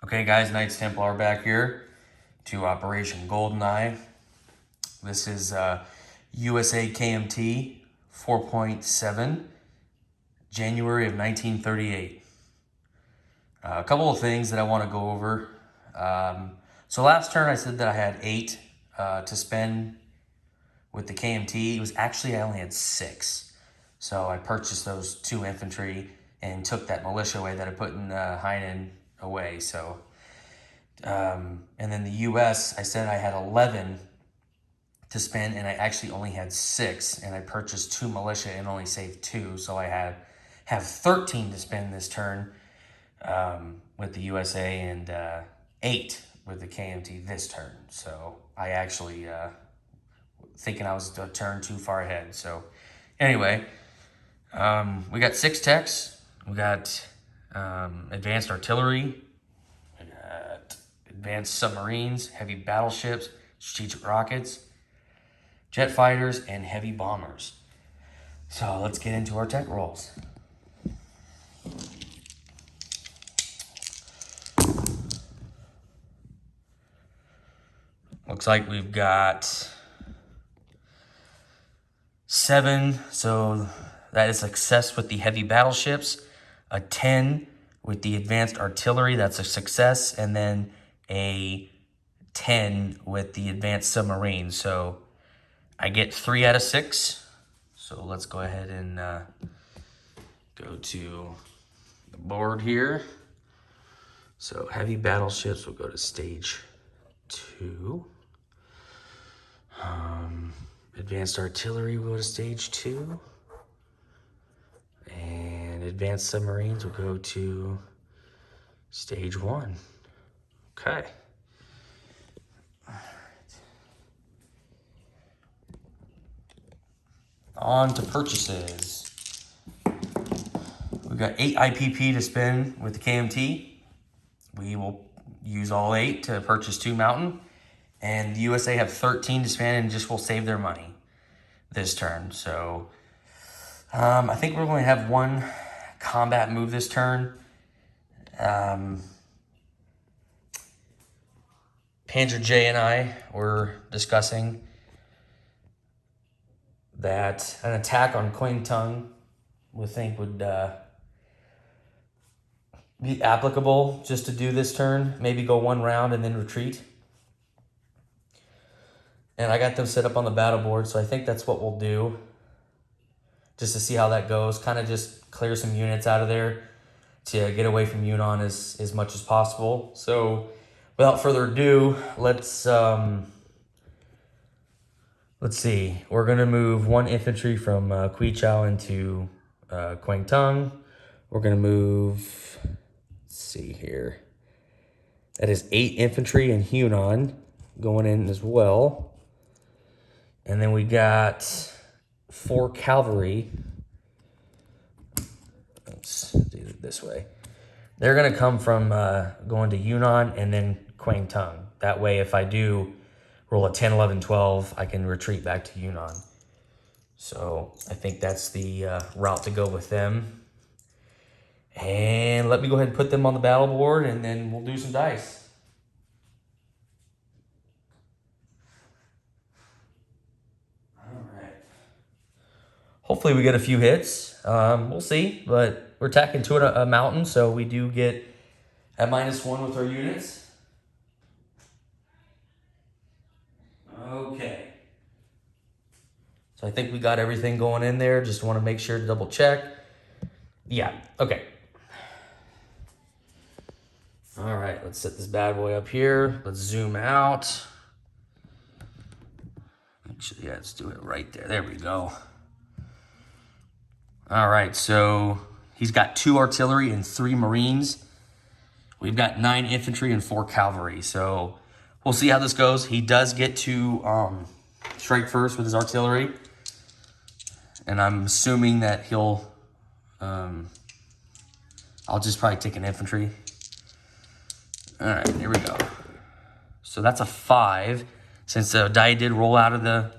Okay guys, Knights Templar back here to Operation GoldenEye. This is USA KMT 4.7, January of 1938. A couple of things that I want to go over. So last turn I said that I had 8 to spend with the KMT. It was actually, I only had 6. So I purchased those 2 infantry and took that militia away that I put in Heinen away. So, and then the US, I said I had 11 to spend, and I actually only had 6, and I purchased 2 militia and only saved 2. So I have 13 to spend this turn with the USA and 8 with the KMT this turn. So I actually thinking I was a turn too far ahead. So anyway, we got 6 techs. We got advanced artillery. We got advanced submarines, heavy battleships, strategic rockets, jet fighters, and heavy bombers. So let's get into our tech rolls. Looks like we've got 7, so that is success with the heavy battleships. A 10 with the advanced artillery, that's a success. And then a 10 with the advanced submarine. So I get 3 out of 6. So let's go ahead and go to the board here. So heavy battleships will go to stage 2. Advanced artillery will go to stage 2. And advanced submarines will go to stage 1. Okay. All right. On to purchases. We've got 8 IPP to spend with the KMT. We will use all 8 to purchase 2 Mountain. And the USA have 13 to spend and just will save their money this turn. So I think we're going to have 1 combat move this turn. Panzer J and I were discussing that an attack on Quang Tung would be applicable just to do this turn. Maybe go 1 round and then retreat. And I got them set up on the battle board, so I think that's what we'll do. Just to see how that goes. Kind of just clear some units out of there to get away from Yunnan as much as possible. So without further ado, let's see. We're going to move 1 infantry from Kui Chau into Quang Tung. We're going to move, let's see here. That is 8 infantry in Hunan going in as well. And then we got 4 cavalry. Let's do it this way. They're going to come from going to Yunnan and then Quang Tung. That way, if I do roll a 10, 11, 12, I can retreat back to Yunnan. So I think that's the route to go with them. And let me go ahead and put them on the battle board, and then we'll do some dice. Hopefully we get a few hits. We'll see, but we're tacking to a mountain, so we do get a -1 with our units. Okay. So I think we got everything going in there. Just want to make sure to double check. Yeah, okay. All right, let's set this bad boy up here. Let's zoom out. Actually, yeah, let's do it right there. There we go. All right, so he's got 2 artillery and 3 Marines. We've got 9 infantry and 4 cavalry. So we'll see how this goes. He does get to strike first with his artillery. And I'm assuming that he'll, I'll just probably take an infantry. All right, here we go. So that's a 5. Since the die did roll out of the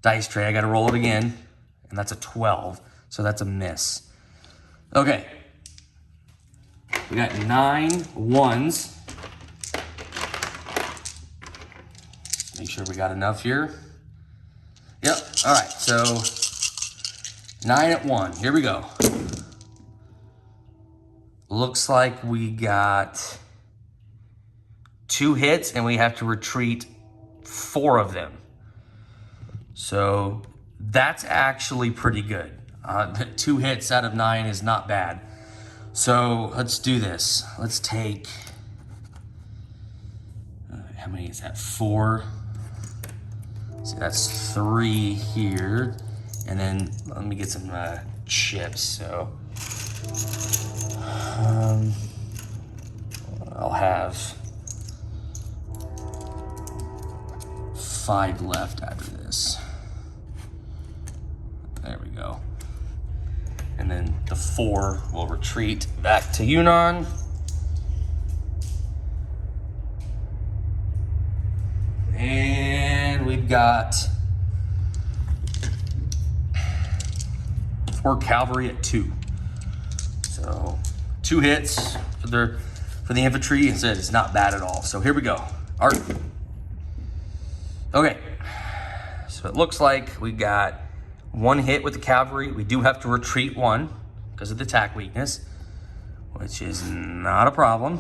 dice tray, I got to roll it again. And that's a 12. So that's a miss. Okay. We got 9 1s make sure we got enough here. Yep, all right, so 9 at 1, here we go. Looks like we got 2 hits and we have to retreat 4 of them. So that's actually pretty good. 2 hits out of 9 is not bad. So let's do this. Let's take, how many is that? 4. So that's 3 here. And then let me get some chips. So I'll have 5 left after this. There we go. And then the 4 will retreat back to Yunnan. And we've got 4 cavalry at 2. So 2 hits for the infantry. It's not bad at all. So here we go. All right. Okay. So it looks like we got 1 hit with the cavalry. We do have to retreat 1 because of the attack weakness, which is not a problem.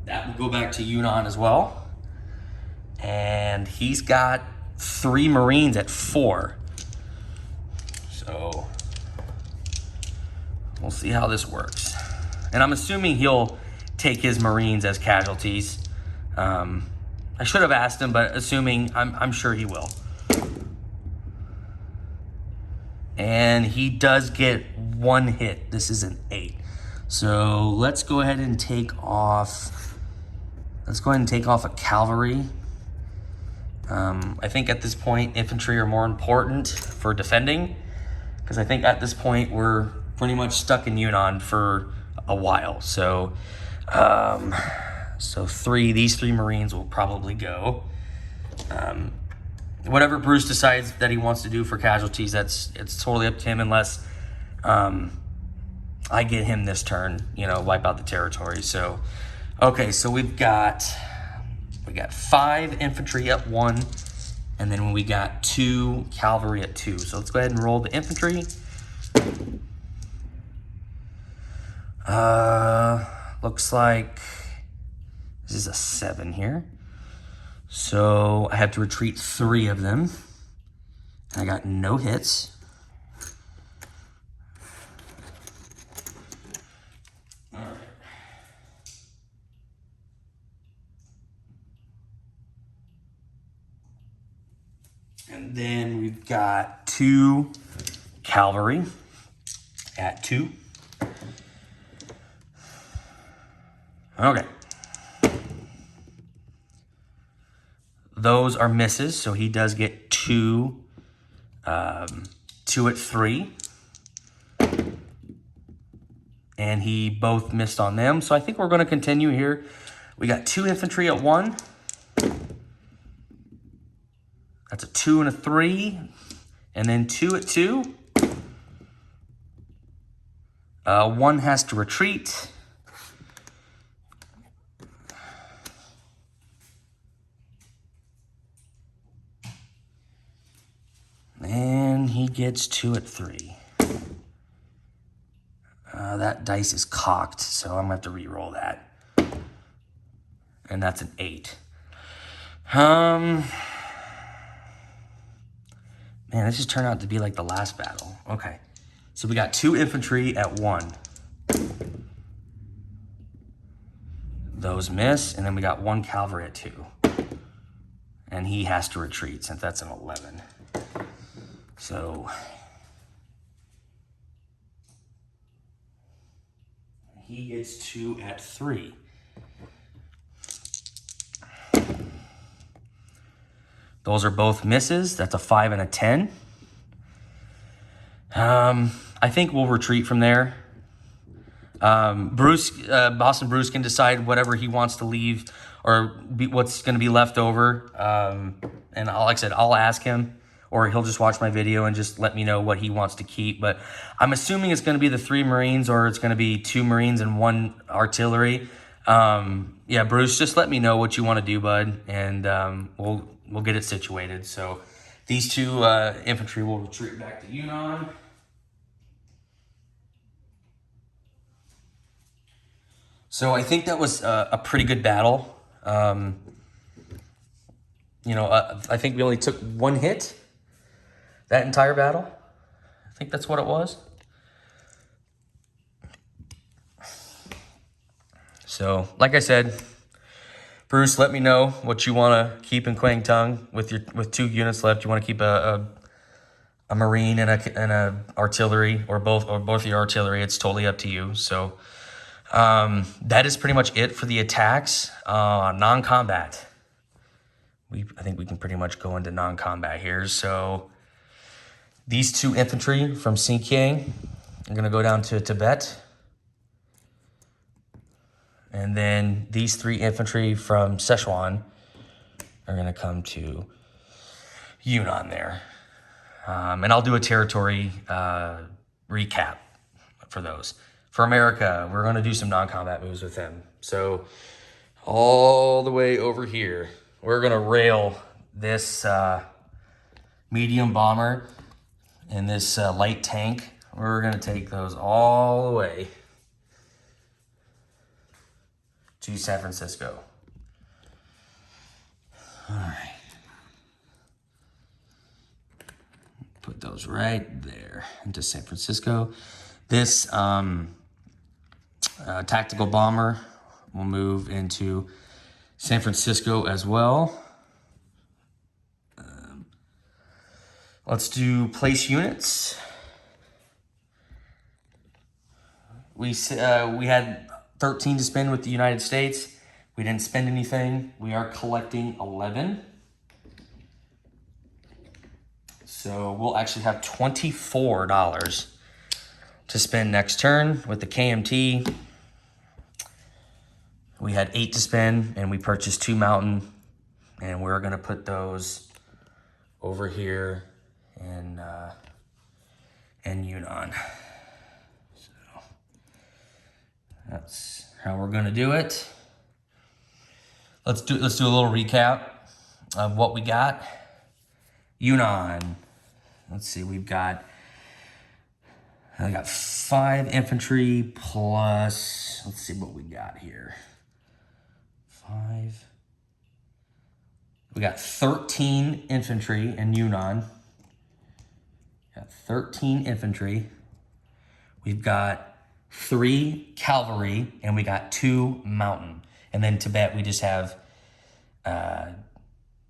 That will go back to Yunnan as well. And he's got 3 Marines at 4. So we'll see how this works. And I'm assuming he'll take his Marines as casualties. I should have asked him, but assuming, I'm sure he will. And he does get 1 hit. This is an 8. So let's go ahead and take off. Let's go ahead and take off a cavalry. I think at this point, infantry are more important for defending, because I think at this point we're pretty much stuck in Yunnan for a while. So, these 3 Marines will probably go. Whatever Bruce decides that he wants to do for casualties, it's totally up to him, unless I get him this turn, wipe out the territory. So, okay, so we got 5 infantry at 1, and then we got 2 cavalry at 2. So let's go ahead and roll the infantry. Looks like this is a 7 here. So I have to retreat 3 of them. I got no hits. All right. And then we've got 2 cavalry at 2. Okay. Those are misses, so he does get 2 at 3. And he both missed on them, so I think we're going to continue here. We got 2 infantry at 1. That's a 2 and a 3. And then 2 at 2. 1 has to retreat. And he gets 2 at 3. That dice is cocked, so I'm going to have to re-roll that. And that's an 8. Man, this just turned out to be like the last battle. Okay. So we got 2 infantry at 1. Those miss, and then we got 1 cavalry at 2. And he has to retreat since that's an 11. So he gets 2 at 3. Those are both misses. That's a 5 and a 10. I think we'll retreat from there. Boston Bruce can decide whatever he wants to leave, or what's going to be left over. And like I said, I'll ask him, or he'll just watch my video and just let me know what he wants to keep. But I'm assuming it's going to be the 3 Marines, or it's going to be 2 Marines and 1 artillery. Yeah, Bruce, just let me know what you want to do, bud, and we'll get it situated. So these two infantry will retreat back to Yunnan. So I think that was a pretty good battle. I think we only took one hit that entire battle. I think that's what it was. So, like I said, Bruce, let me know what you want to keep in Kwang Tung with 2 units left. You want to keep a Marine and a artillery, or both of your artillery. It's totally up to you. So that is pretty much it for the attacks. Non-combat. I think we can pretty much go into non-combat here. So these 2 infantry from Xinjiang are going to go down to Tibet. And then these 3 infantry from Sichuan are going to come to Yunnan there. And I'll do a territory recap for those. For America, we're going to do some non-combat moves with them. So all the way over here, we're going to rail this medium bomber and this light tank. We're going to take those all the way to San Francisco. All right. Put those right there into San Francisco. This tactical bomber will move into San Francisco as well. Let's do place units. We had 13 to spend with the United States. We didn't spend anything. We are collecting 11. So we'll actually have $24 to spend next turn with the KMT. We had 8 to spend, and we purchased 2 Mountain, and we're gonna put those over here in Yunnan. So that's how we're gonna do it. Let's do a little recap of what we got. Yunnan. Let's see, I got 5 infantry plus, let's see what we got here. 5. We got 13 infantry in Yunnan. Got 13 infantry. We've got 3 cavalry, and we got 2 mountain. And then Tibet, we just have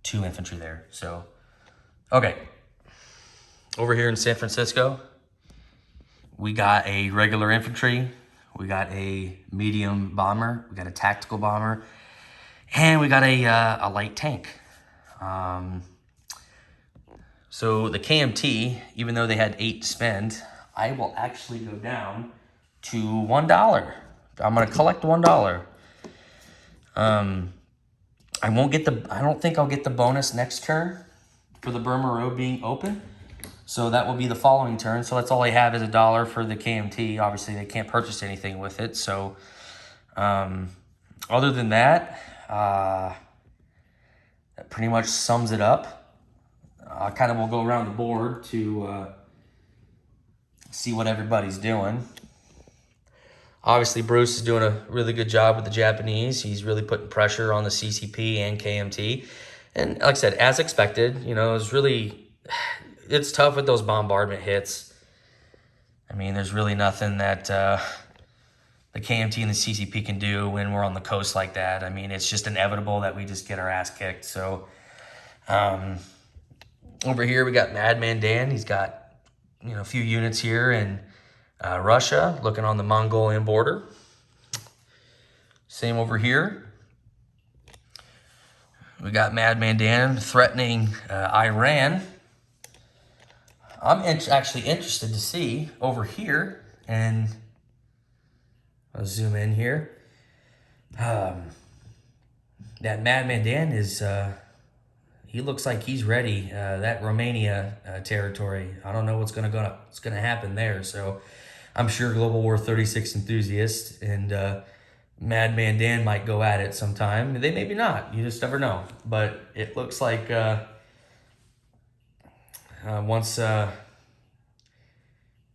2 infantry there. So, okay. Over here in San Francisco, we got a regular infantry. We got a medium bomber. We got a tactical bomber. And we got a light tank. So the KMT, even though they had 8 to spend, I will actually go down to $1. I'm gonna collect $1. I don't think I'll get the bonus next turn for the Burma Road being open. So that will be the following turn. So that's all I have is $1 for the KMT. Obviously they can't purchase anything with it. So other than that, that pretty much sums it up. I kind of will go around the board to see what everybody's doing. Obviously, Bruce is doing a really good job with the Japanese. He's really putting pressure on the CCP and KMT. And like I said, as expected, it's tough with those bombardment hits. I mean, there's really nothing that the KMT and the CCP can do when we're on the coast like that. I mean, it's just inevitable that we just get our ass kicked. So over here, we got Madman Dan. He's got, a few units here in Russia, looking on the Mongolian border. Same over here. We got Madman Dan threatening Iran. I'm actually interested to see over here, and I'll zoom in here. That Madman Dan is, he looks like he's ready. That Romania territory, I don't know what's gonna happen there. So I'm sure Global War 36 enthusiasts and Madman Dan might go at it sometime. They maybe not. You just never know. But it looks like once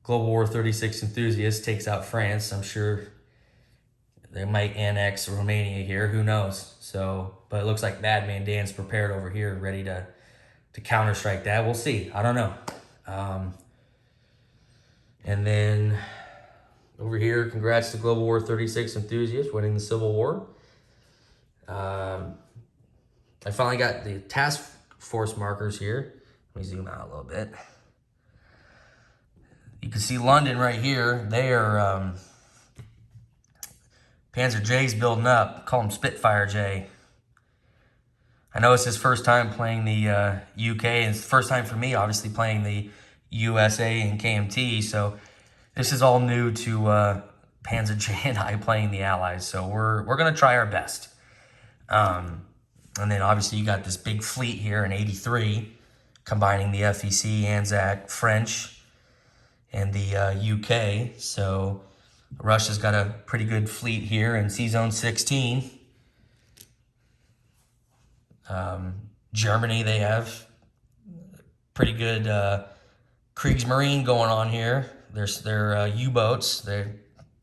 Global War 36 enthusiast takes out France, I'm sure they might annex Romania here. Who knows? So, but it looks like Madman Dan's prepared over here, ready to counter-strike that. We'll see. I don't know. And then over here, congrats to Global War 36 enthusiast winning the Civil War. I finally got the task force markers here. Let me zoom out a little bit. You can see London right here. They are Panzer J's building up. Call him Spitfire J. I know it's his first time playing the UK, and it's the first time for me, obviously, playing the USA and KMT. So this is all new to Panzer J and I playing the Allies. So we're gonna try our best. And then obviously you got this big fleet here in '83, combining the FEC, Anzac, French, and the UK. So Russia's got a pretty good fleet here in C-Zone 16. Germany, they have pretty good Kriegsmarine going on here. There's their U-boats. They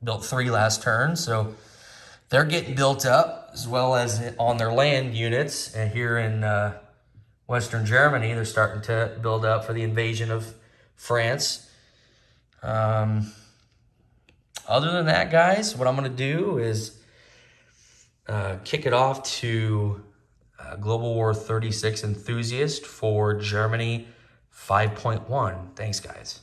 built 3 last turn, so they're getting built up, as well as on their land units. And here in Western Germany, they're starting to build up for the invasion of France. Other than that, guys, what I'm going to do is kick it off to Global War 36 enthusiast for Germany 5.1. Thanks, guys.